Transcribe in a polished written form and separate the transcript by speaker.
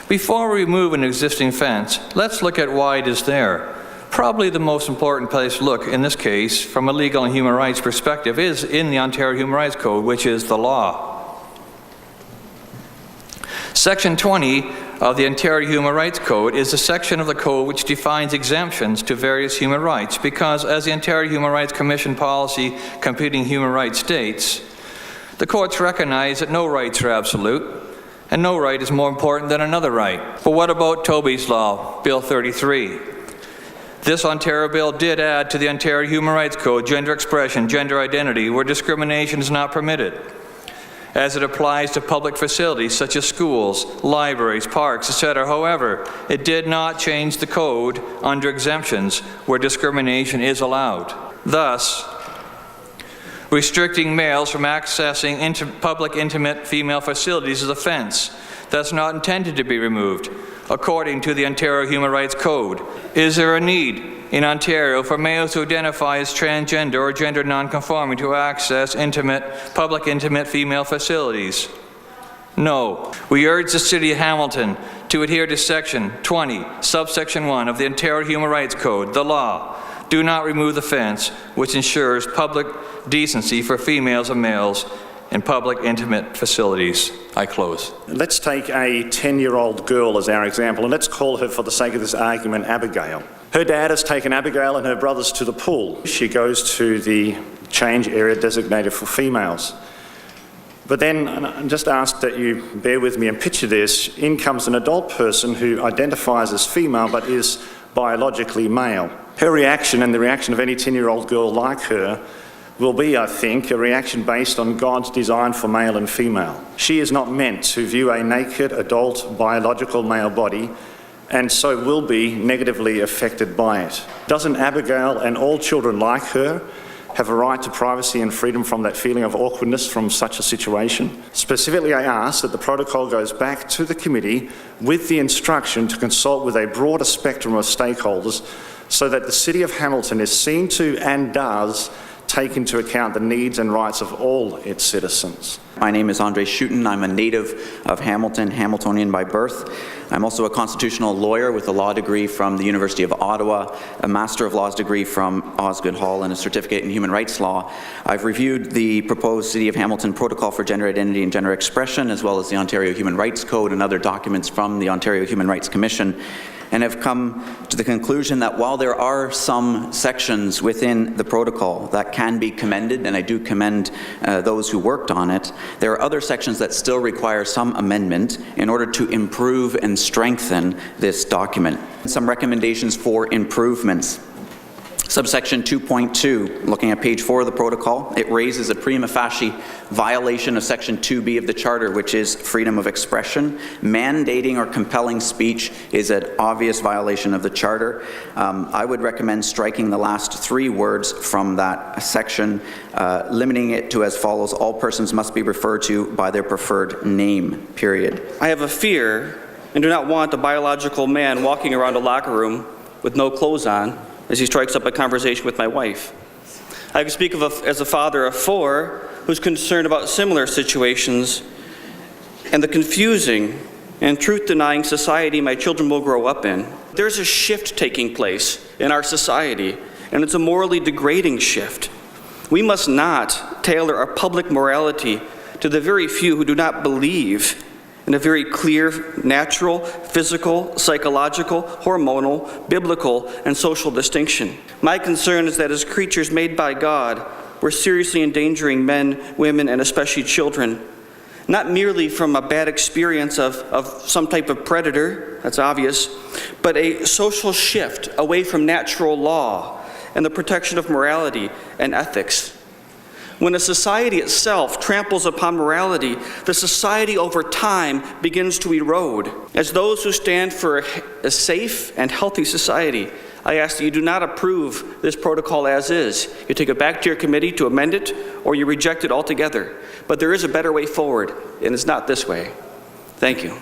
Speaker 1: Before we remove an existing fence, let's look at why it is there. Probably the most important place to look in this case, from a legal and human rights perspective, is in the Ontario Human Rights Code, which is the law. Section 20 of the Ontario Human Rights Code is the section of the code which defines exemptions to various human rights, because as the Ontario Human Rights Commission policy computing human rights states, the courts recognize that no rights are absolute, and no right is more important than another right. But what about Toby's Law, Bill 33? This Ontario bill did add to the Ontario Human Rights Code gender expression, gender identity, where discrimination is not permitted, as it applies to public facilities such as schools, libraries, parks, etc. However, it did not change the code under exemptions where discrimination is allowed. Thus, restricting males from accessing public intimate female facilities is an offense that's not intended to be removed, according to the Ontario Human Rights Code. Is there a need in Ontario for males who identify as transgender or gender nonconforming to access public intimate female facilities? No. We urge the City of Hamilton to adhere to Section 20, subsection 1 of the Ontario Human Rights Code, the law. Do not remove the fence which ensures public decency for females and males in public intimate facilities. I close.
Speaker 2: Let's take a 10-year-old girl as our example, and let's call her, for the sake of this argument, Abigail. Her dad has taken Abigail and her brothers to the pool. She goes to the change area designated for females. But then, I'm just asked that you bear with me and picture this, in comes an adult person who identifies as female but is biologically male. Her reaction, and the reaction of any 10-year-old girl like her, will be, I think, a reaction based on God's design for male and female. She is not meant to view a naked, adult, biological male body, and so will be negatively affected by it. Doesn't Abigail and all children like her have a right to privacy and freedom from that feeling of awkwardness from such a situation? Specifically, I ask that the protocol goes back to the committee with the instruction to consult with a broader spectrum of stakeholders so that the City of Hamilton is seen to and does take into account the needs and rights of all its citizens.
Speaker 3: My name is Andre Schutten. I'm a native of Hamilton, Hamiltonian by birth. I'm also a constitutional lawyer with a law degree from the University of Ottawa, a Master of Laws degree from Osgoode Hall, and a certificate in human rights law. I've reviewed the proposed City of Hamilton Protocol for Gender Identity and Gender Expression, as well as the Ontario Human Rights Code and other documents from the Ontario Human Rights Commission, and have come to the conclusion that while there are some sections within the protocol that can be commended, and I do commend those who worked on it, there are other sections that still require some amendment in order to improve and strengthen this document. Some recommendations for improvements. Subsection 2.2, looking at page 4 of the protocol, it raises a prima facie violation of Section 2B of the Charter, which is freedom of expression. Mandating or compelling speech is an obvious violation of the Charter. I would recommend striking the last 3 words from that section, limiting it to as follows: all persons must be referred to by their preferred name, period.
Speaker 4: I have a fear and do not want a biological man walking around a locker room with no clothes on as he strikes up a conversation with my wife. I can speak as a father of 4 who's concerned about similar situations and the confusing and truth-denying society my children will grow up in. There's a shift taking place in our society, and it's a morally degrading shift. We must not tailor our public morality to the very few who do not believe in a very clear, natural, physical, psychological, hormonal, biblical, and social distinction. My concern is that as creatures made by God, we're seriously endangering men, women, and especially children, not merely from a bad experience of some type of predator, that's obvious, but a social shift away from natural law and the protection of morality and ethics. When a society itself tramples upon morality, the society over time begins to erode. As those who stand for a safe and healthy society, I ask that you do not approve this protocol as is. You take it back to your committee to amend it, or you reject it altogether. But there is a better way forward, and it's not this way. Thank you.